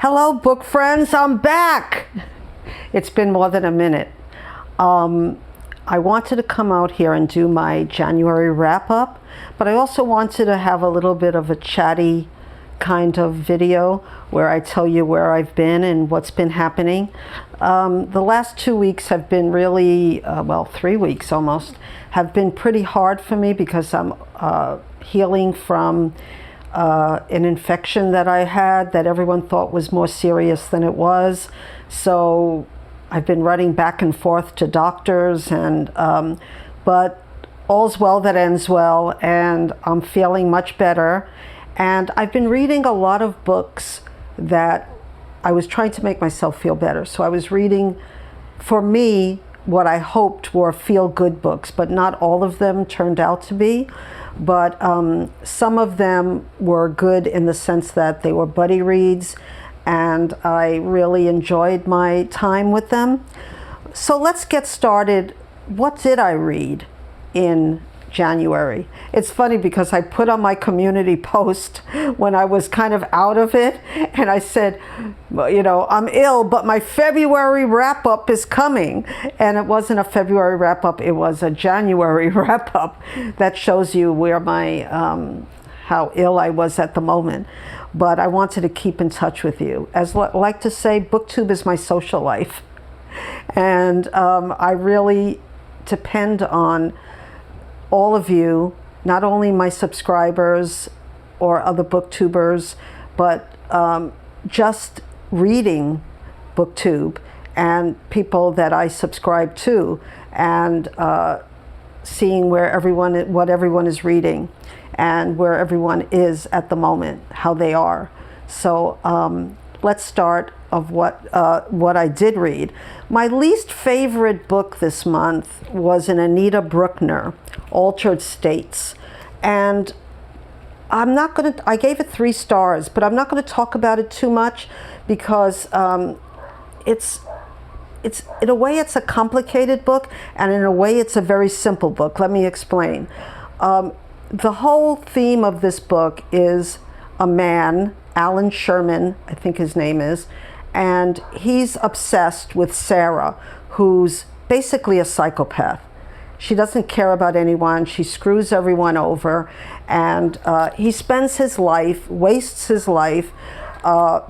Hello, book friends, I'm back. It's been more than a minute. I wanted to come out here and do my January wrap-up, but I also wanted to have a little bit of a chatty kind of video where I tell you where I've been and what's been happening. The last 2 weeks have been really, 3 weeks almost, have been pretty hard for me because I'm healing from an infection that I had that everyone thought was more serious than it was. So I've been running back and forth to doctors, and but all's well that ends well, and I'm feeling much better. And I've been reading a lot of books that I was trying to make myself feel better. So I was reading, for me, what I hoped were feel-good books, but not all of them turned out to be. But some of them were good in the sense that they were buddy reads, and I really enjoyed my time with them. So let's get started. What did I read in January? It's funny because I put on my community post when I was kind of out of it, and I said, you know, I'm ill, but my February wrap-up is coming. And it wasn't a February wrap-up, it was a January wrap-up. That shows you where my how ill I was at the moment. But I wanted to keep in touch with you. As I like to say, Booktube is my social life. And I really depend on all of you, not only my subscribers or other booktubers, but just reading Booktube and people that I subscribe to, and seeing where what everyone is reading and where everyone is at the moment, how they are. So let's start of what I did read. My least favorite book this month was an Anita Brookner, Altered States. And I gave it 3 stars, but I'm not going to talk about it too much because it's in a way it's a complicated book, and in a way it's a very simple book. Let me explain. The whole theme of this book is a man, Alan Sherman, I think his name is, and he's obsessed with Sarah, who's basically a psychopath. She doesn't care about anyone. She screws everyone over, and he spends his life, wastes his life,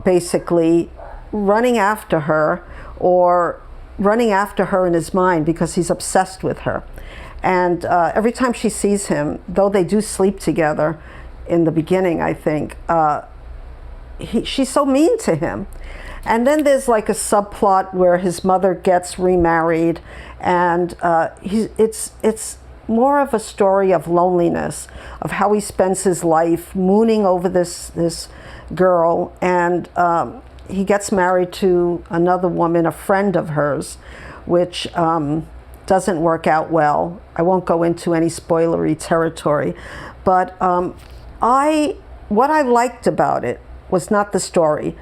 basically running after her, or running after her in his mind because he's obsessed with her. And every time she sees him, though they do sleep together in the beginning, I think, she's so mean to him. And then there's like a subplot where his mother gets remarried, and it's more of a story of loneliness, of how he spends his life mooning over this girl, and he gets married to another woman, a friend of hers, which doesn't work out well. I won't go into any spoilery territory, but what I liked about it was not the story.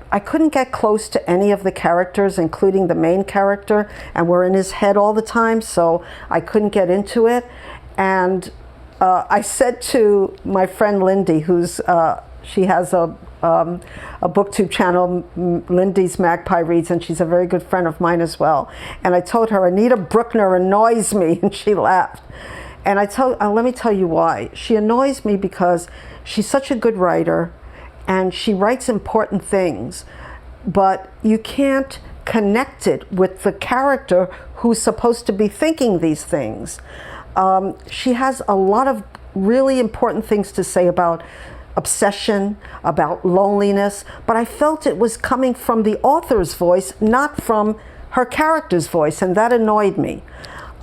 I couldn't get close to any of the characters, including the main character, and we're in his head all the time, so I couldn't get into it. And I said to my friend Lindy, she has a booktube channel, Lindy's Magpie Reads, and she's a very good friend of mine as well. And I told her, Anita Brookner annoys me, and she laughed. And let me tell you why. She annoys me because she's such a good writer, and she writes important things, but you can't connect it with the character who's supposed to be thinking these things. She has a lot of really important things to say about obsession, about loneliness, but I felt it was coming from the author's voice, not from her character's voice, and that annoyed me.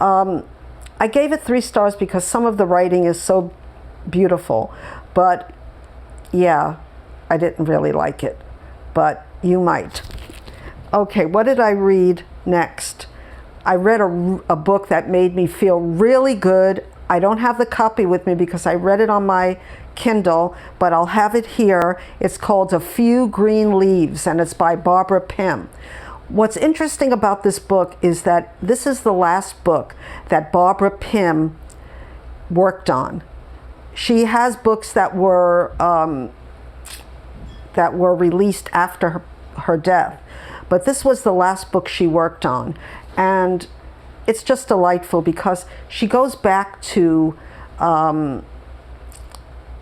I gave it 3 stars because some of the writing is so beautiful, but yeah, I didn't really like it, but you might. Okay, what did I read next? I read a book that made me feel really good. I don't have the copy with me because I read it on my Kindle, but I'll have it here. It's called A Few Green Leaves, and it's by Barbara Pym. What's interesting about this book is that this is the last book that Barbara Pym worked on. She has books that were that were released after her death. But this was the last book she worked on. And it's just delightful because she goes back to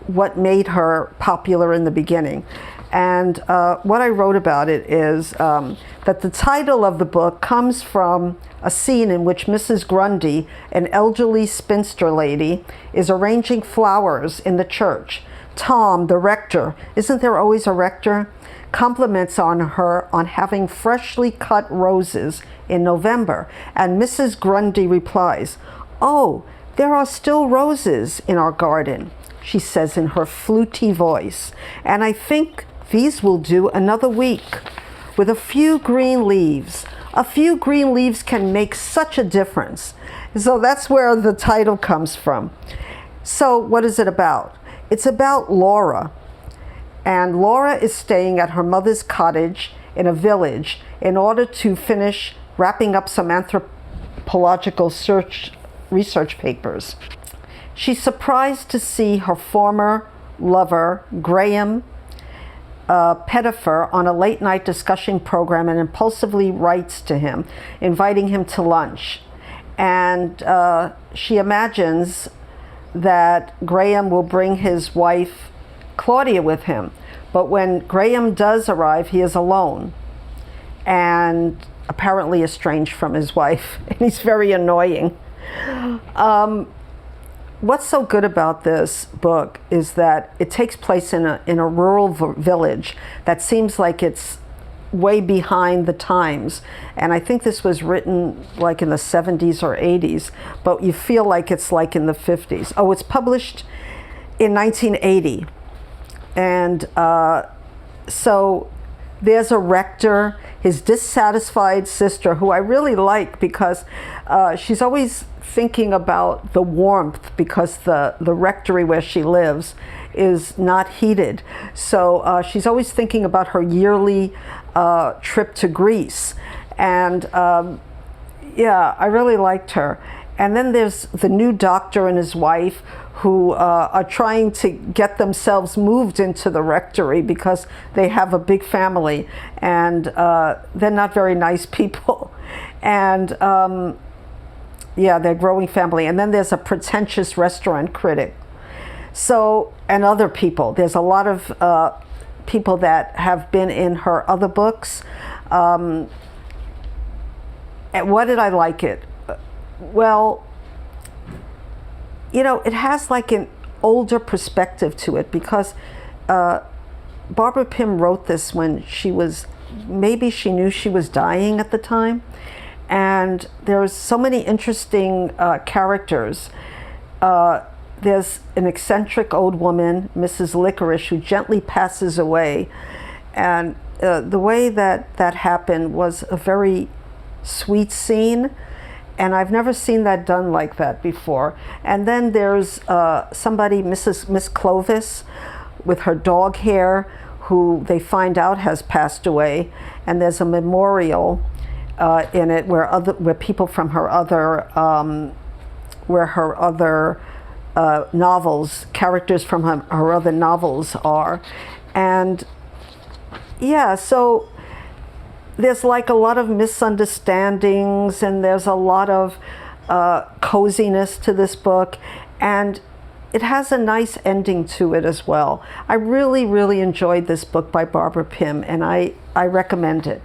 what made her popular in the beginning. And what I wrote about it is that the title of the book comes from a scene in which Mrs. Grundy, an elderly spinster lady, is arranging flowers in the church. Tom, the rector, isn't there always a rector, compliments on her on having freshly cut roses in November. And Mrs. Grundy replies, "Oh, there are still roses in our garden," she says in her fluty voice. "And I think these will do another week. With a few green leaves. A few green leaves can make such a difference." So that's where the title comes from. So what is it about? It's about Laura. And Laura is staying at her mother's cottage in a village in order to finish wrapping up some anthropological research papers. She's surprised to see her former lover, Graham Pettifer, on a late-night discussion program, and impulsively writes to him, inviting him to lunch. And she imagines that Graham will bring his wife, Claudia, with him. But when Graham does arrive, he is alone and apparently estranged from his wife. And he's very annoying. What's so good about this book is that it takes place in a rural village that seems like it's way behind the times. And I think this was written like in the 70s or 80s, but you feel like it's like in the 50s. Oh, it's published in 1980. And so there's a rector, his dissatisfied sister, who I really like because she's always thinking about the warmth, because the rectory where she lives is not heated. So she's always thinking about her yearly trip to Greece. And yeah, I really liked her. And then there's the new doctor and his wife who are trying to get themselves moved into the rectory because they have a big family, and they're not very nice people. And yeah, they're a growing family. And then there's a pretentious restaurant critic. So, and other people. There's a lot of people that have been in her other books. And what did I like it? Well, you know, it has like an older perspective to it because Barbara Pym wrote this when she was, maybe she knew she was dying at the time. And there's so many interesting characters. There's an eccentric old woman, Mrs. Licorice, who gently passes away. And the way that that happened was a very sweet scene. And I've never seen that done like that before. And then there's somebody, Miss Clovis, with her dog hair, who they find out has passed away. And there's a memorial in it where people from her other novels, characters from her other novels are. And yeah, so there's like a lot of misunderstandings, and there's a lot of coziness to this book, and it has a nice ending to it as well. I really, really enjoyed this book by Barbara Pym, and I recommend it.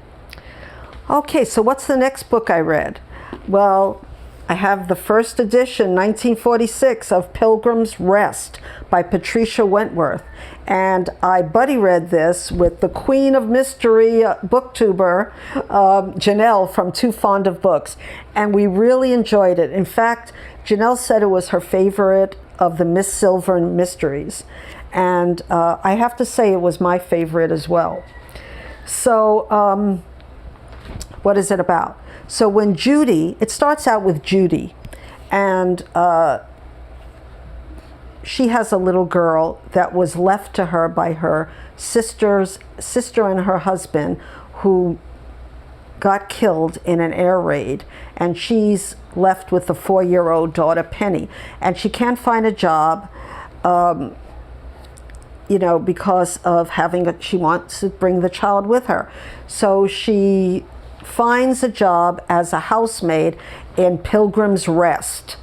Okay, so what's the next book I read? Well, I have the first edition, 1946, of Pilgrims Rest by Patricia Wentworth. And I buddy read this with the queen of mystery booktuber, Janelle from Too Fond of Books. And we really enjoyed it. In fact, Janelle said it was her favorite of the Miss Silver mysteries. And I have to say it was my favorite as well. So what is it about? So when Judy, it starts out with Judy, and she has a little girl that was left to her by her sister and her husband, who got killed in an air raid, and she's left with the 4-year-old daughter Penny, and she can't find a job. because of she wants to bring the child with her. So she finds a job as a housemaid in Pilgrims Rest.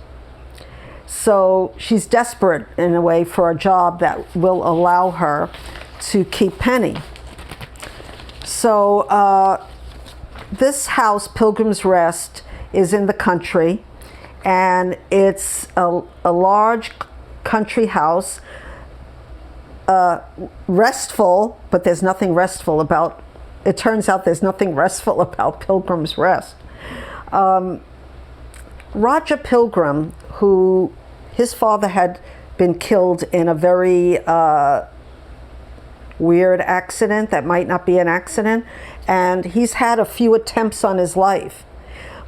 So she's desperate in a way for a job that will allow her to keep Penny. So this house, Pilgrims Rest, is in the country, and it's a large country house, restful, but there's nothing restful about, it turns out there's nothing restful about Pilgrim's Rest. Roger Pilgrim, who his father had been killed in a very weird accident that might not be an accident, and he's had a few attempts on his life,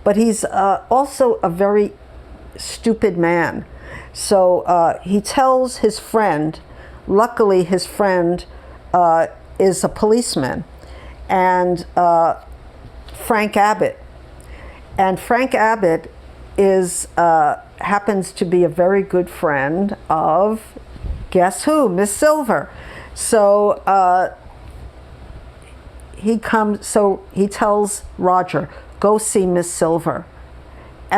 but he's also a very stupid man. So he tells his friend, luckily his friend is a policeman, and Frank Abbott. And Frank Abbott is happens to be a very good friend of, guess who? Miss Silver. So he tells Roger, go see Miss Silver.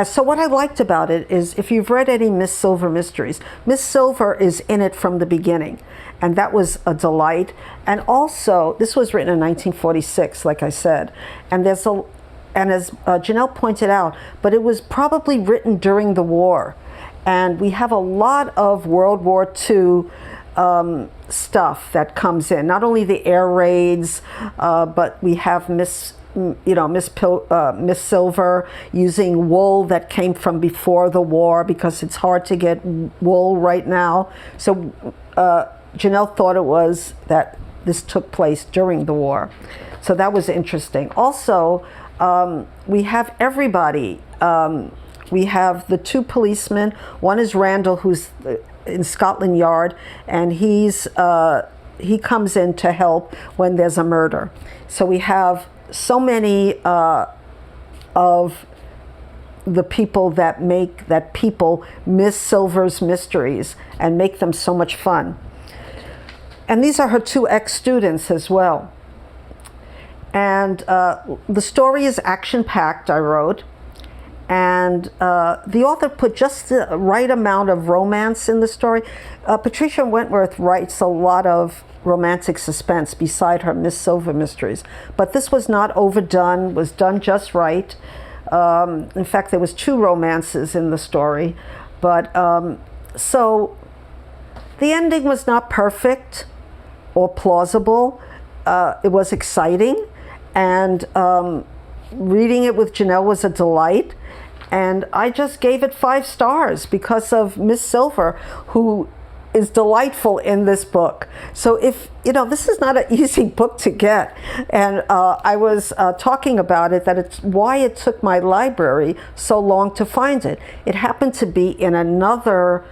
So what I liked about it is, if you've read any Miss Silver mysteries, Miss Silver is in it from the beginning, and that was a delight. And also, this was written in 1946, like I said, and as Janelle pointed out, but it was probably written during the war, and we have a lot of World War II stuff that comes in. Not only the air raids, but we have Miss Silver using wool that came from before the war, because it's hard to get wool right now. So Janelle thought it was that this took place during the war. So that was interesting. Also, we have everybody. We have the two policemen. One is Randall, who's in Scotland Yard, and he comes in to help when there's a murder. So we have so many of the people that people miss Silver's mysteries and make them so much fun. And these are her two ex-students as well. And the story is action-packed, I wrote. And the author put just the right amount of romance in the story. Patricia Wentworth writes a lot of romantic suspense beside her Miss Silver mysteries. But this was not overdone, was done just right. In fact, there was 2 romances in the story. But so the ending was not perfect or plausible. It was exciting. And reading it with Janelle was a delight. And I just gave it 5 stars because of Miss Silver, who is delightful in this book. So if, this is not an easy book to get. And I was talking about it, that it's why it took my library so long to find it. It happened to be in another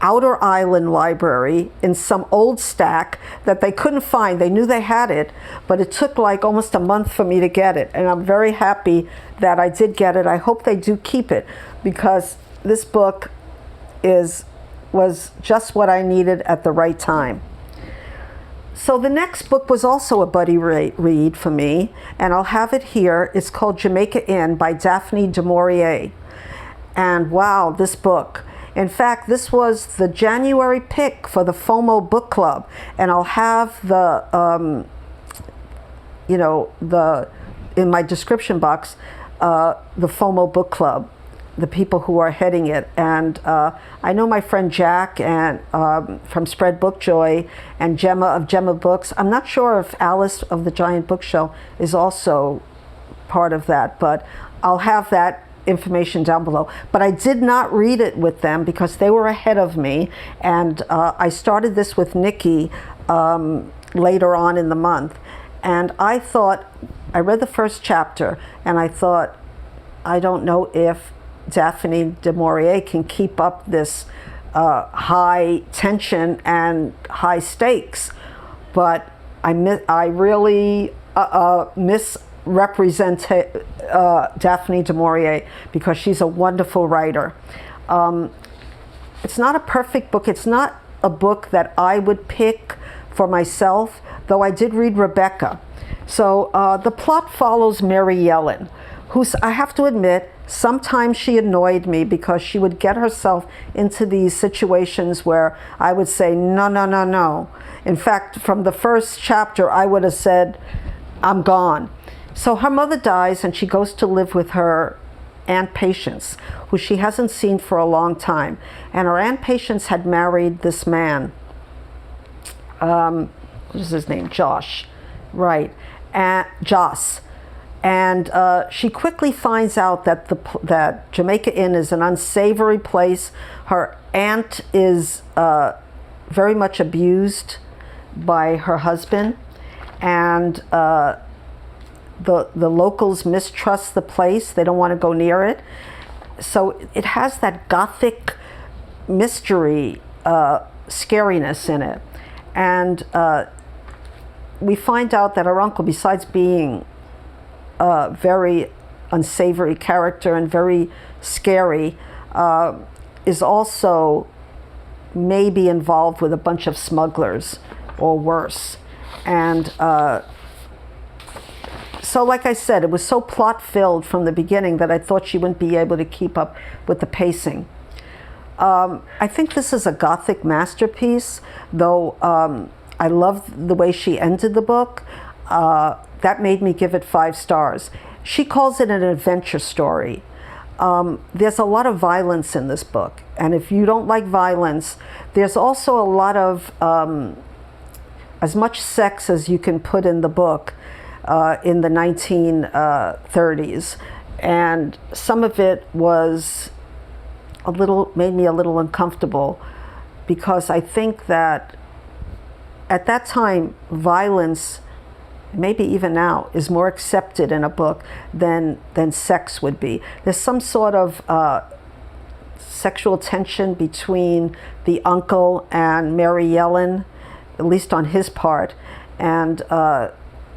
outer island library in some old stack that they couldn't find. They knew they had it, but it took like almost a month for me to get it. And I'm very happy that I did get it. I hope they do keep it, because this book was just what I needed at the right time. So the next book was also a buddy read for me, and I'll have it here. It's called Jamaica Inn by Daphne du Maurier. And wow, this book. In fact, this was the January pick for the Fomo book club, and I'll have the, in my description box, the Fomo book club, the people who are heading it. And I know my friend Jack and from Spread Book Joy, and Gemma of Gemma Books. I'm not sure if Alice of the Giant Bookshelf is also part of that, but I'll have that information down below. But I did not read it with them because they were ahead of me, and I started this with Nikki later on in the month. And I read the first chapter, and I thought, I don't know if Daphne du Maurier can keep up this high tension and high stakes, but I really misrepresent Daphne du Maurier, because she's a wonderful writer. It's not a perfect book. It's not a book that I would pick for myself, though I did read Rebecca. So the plot follows Marilyn, who's, I have to admit, sometimes she annoyed me because she would get herself into these situations where I would say, no, no, no, no. In fact, from the first chapter, I would have said, I'm gone. So her mother dies and she goes to live with her Aunt Patience, who she hasn't seen for a long time. And her Aunt Patience had married this man. What is his name? Josh. Right. Joss. And she quickly finds out that that Jamaica Inn is an unsavory place. Her aunt is very much abused by her husband, and the locals mistrust the place. They don't want to go near it. So it has that gothic mystery scariness in it. And we find out that her uncle, besides being a very unsavory character and very scary, is also maybe involved with a bunch of smugglers or worse. And so like I said, it was so plot filled from the beginning that I thought she wouldn't be able to keep up with the pacing. I think this is a gothic masterpiece, though I love the way she ended the book. That made me give it 5 stars. She calls it an adventure story. There's a lot of violence in this book, and if you don't like violence, there's also a lot of as much sex as you can put in the book in the 1930s, and some of it was made me a little uncomfortable, because I think that at that time violence, maybe even now, is more accepted in a book than sex would be. There's some sort of sexual tension between the uncle and Marilyn, at least on his part, and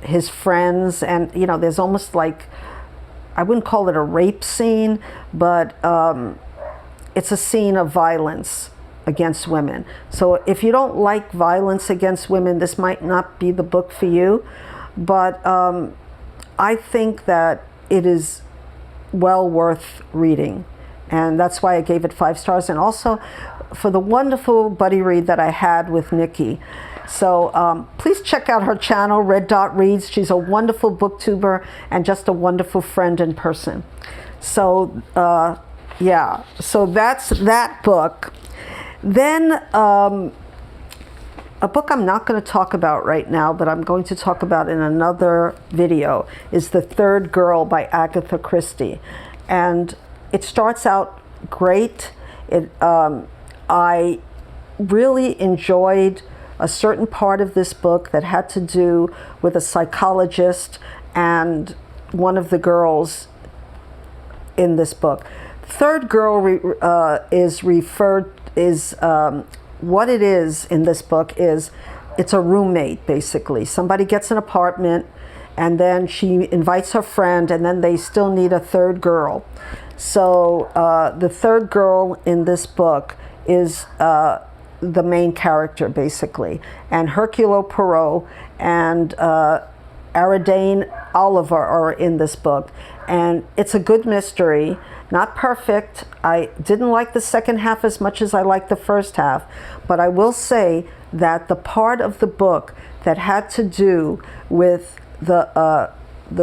his friends, and there's almost like, I wouldn't call it a rape scene, but it's a scene of violence against women. So if you don't like violence against women, this might not be the book for you. But I think that it is well worth reading, and that's why I gave it 5 stars, and also for the wonderful buddy read that I had with Nikki. So please check out her channel, Red Dot Reads. She's a wonderful booktuber and just a wonderful friend in person. So yeah, so that's that book. Then a book I'm not going to talk about right now, but I'm going to talk about in another video, is The Third Girl by Agatha Christie. And it starts out great. I really enjoyed a certain part of this book that had to do with a psychologist and one of the girls in this book. Third Girl what it is in this book is, it's a roommate, basically. Somebody gets an apartment, and then she invites her friend, and then they still need a third girl. So the third girl in this book is the main character, basically. And Hercule Poirot and Aradane Oliver are in this book. And it's a good mystery. Not perfect. I didn't like the second half as much as I liked the first half, but I will say that the part of the book that had to do with the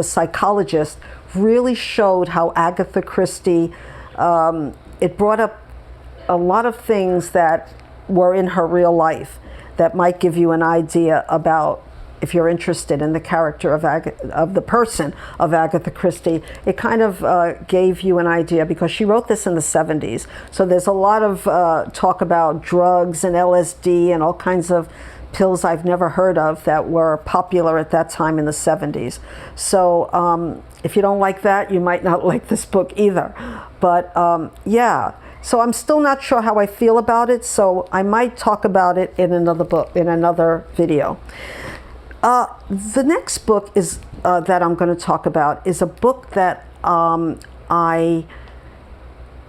psychologist really showed how Agatha Christie, it brought up a lot of things that were in her real life that might give you an idea about, if you're interested in the character of the person of Agatha Christie. It kind of gave you an idea, because she wrote this in the 70s. So there's a lot of talk about drugs and LSD and all kinds of pills I've never heard of that were popular at that time in the 70s. So if you don't like that, you might not like this book either. But yeah, so I'm still not sure how I feel about it, so I might talk about it in another book, in another video. The next book is that I'm going to talk about is a book that I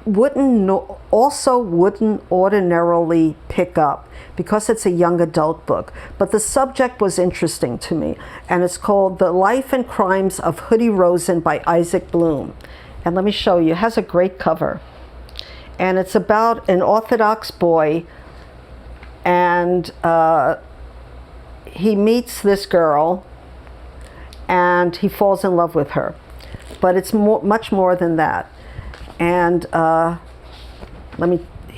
also wouldn't ordinarily pick up because it's a young adult book. But the subject was interesting to me, and it's called The Life and Crimes of Hoodie Rosen by Isaac Blum. And let me show you. It has a great cover. And it's about an Orthodox boy, and he meets this girl, and he falls in love with her. But it's much more than that. And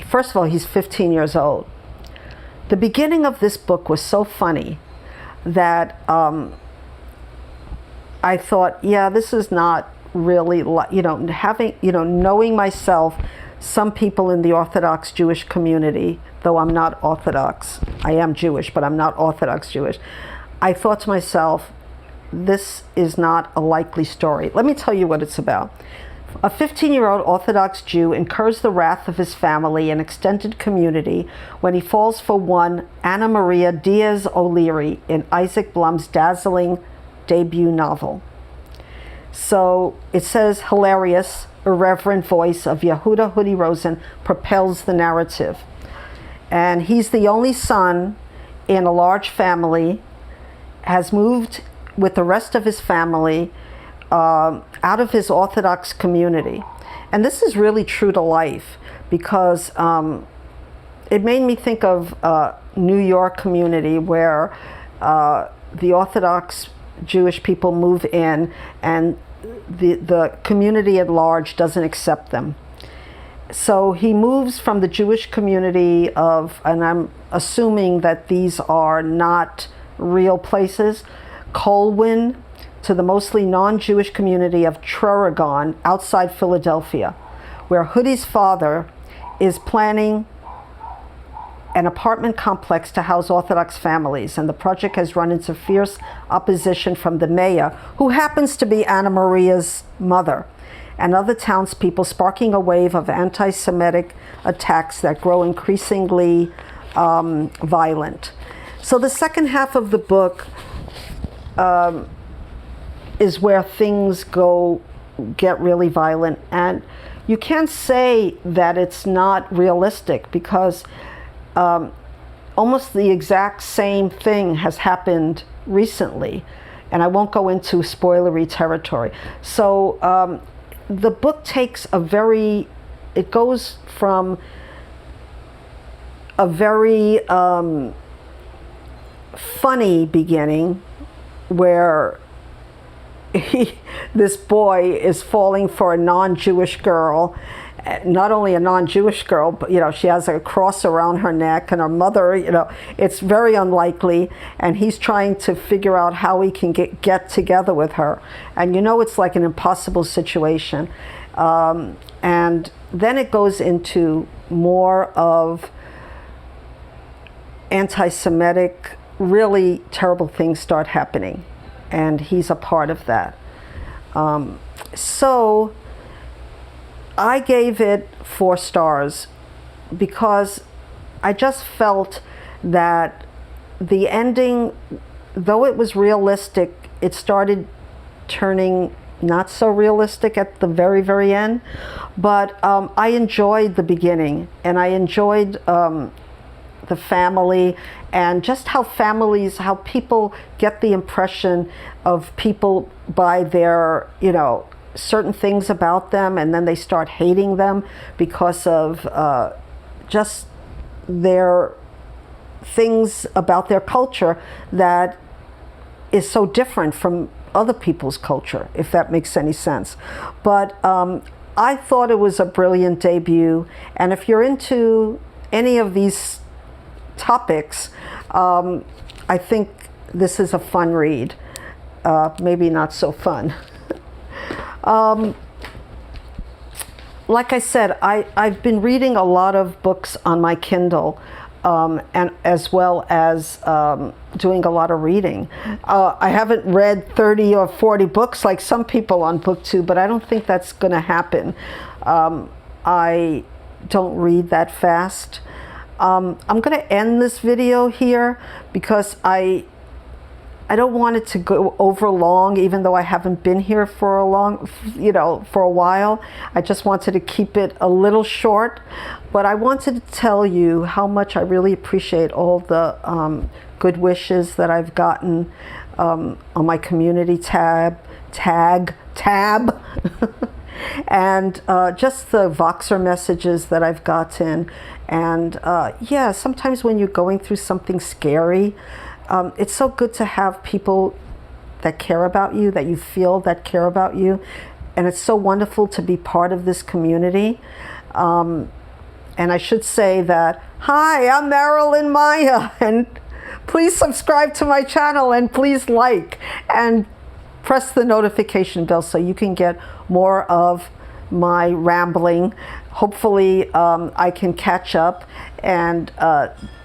first of all, he's 15 years old. The beginning of this book was so funny that I thought, yeah, this is not really, knowing myself, some people in the Orthodox Jewish community, though I'm not Orthodox, I am Jewish, but I'm not Orthodox Jewish. I thought to myself, this is not a likely story. Let me tell you what it's about. A 15-year-old Orthodox Jew incurs the wrath of his family and extended community when he falls for one Anna Maria Diaz O'Leary in Isaac Blum's dazzling debut novel. So it says, hilarious, irreverent voice of Yehuda Hoodie Rosen propels the narrative. And he's the only son in a large family, has moved with the rest of his family out of his Orthodox community. And this is really true to life, because it made me think of New York community where the Orthodox Jewish people move in and the community at large doesn't accept them. So he moves from the Jewish community of, and I'm assuming that these are not real places, Colwyn, to the mostly non-Jewish community of Traragon outside Philadelphia, where Hoodie's father is planning an apartment complex to house Orthodox families, and the project has run into fierce opposition from the mayor, who happens to be Anna Maria's mother, and other townspeople, sparking a wave of anti-Semitic attacks that grow increasingly violent. So the second half of the book is where things get really violent, and you can't say that it's not realistic, because almost the exact same thing has happened recently, and I won't go into spoilery territory. So the book takes it goes from a very funny beginning where this boy is falling for a non-Jewish girl, not only a non-Jewish girl, but she has a cross around her neck, and her mother, it's very unlikely, and he's trying to figure out how he can get together with her, and it's like an impossible situation. And then it goes into more of anti-Semitic, really terrible things start happening, and he's a part of that. So I gave it 4 stars because I just felt that the ending, though it was realistic, it started turning not so realistic at the very, very end. But I enjoyed the beginning, and I enjoyed the family, and just how people get the impression of people by their, certain things about them, and then they start hating them because of just their things about their culture that is so different from other people's culture, if that makes any sense. But I thought it was a brilliant debut, and if you're into any of these topics, I think this is a fun read. Maybe not so fun. Like I said, I've been reading a lot of books on my Kindle, and as well as doing a lot of reading. I haven't read 30 or 40 books like some people on Booktube, but I don't think that's going to happen. I don't read that fast. I'm going to end this video here because I I don't want it to go over long, even though I haven't been here for for a while. I just wanted to keep it a little short, but I wanted to tell you how much I really appreciate all the good wishes that I've gotten on my community tab, and just the Voxer messages that I've gotten. And yeah, sometimes when you're going through something scary, it's so good to have people that care about you, that you feel that care about you. And it's so wonderful to be part of this community. And I should say that, hi, I'm Marilyn Maya, and please subscribe to my channel, and please like and press the notification bell so you can get more of my rambling. Hopefully I can catch up and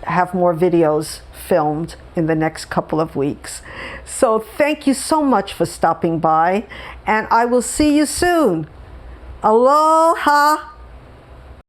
have more videos filmed in the next couple of weeks. So thank you so much for stopping by, and I will see you soon. Aloha!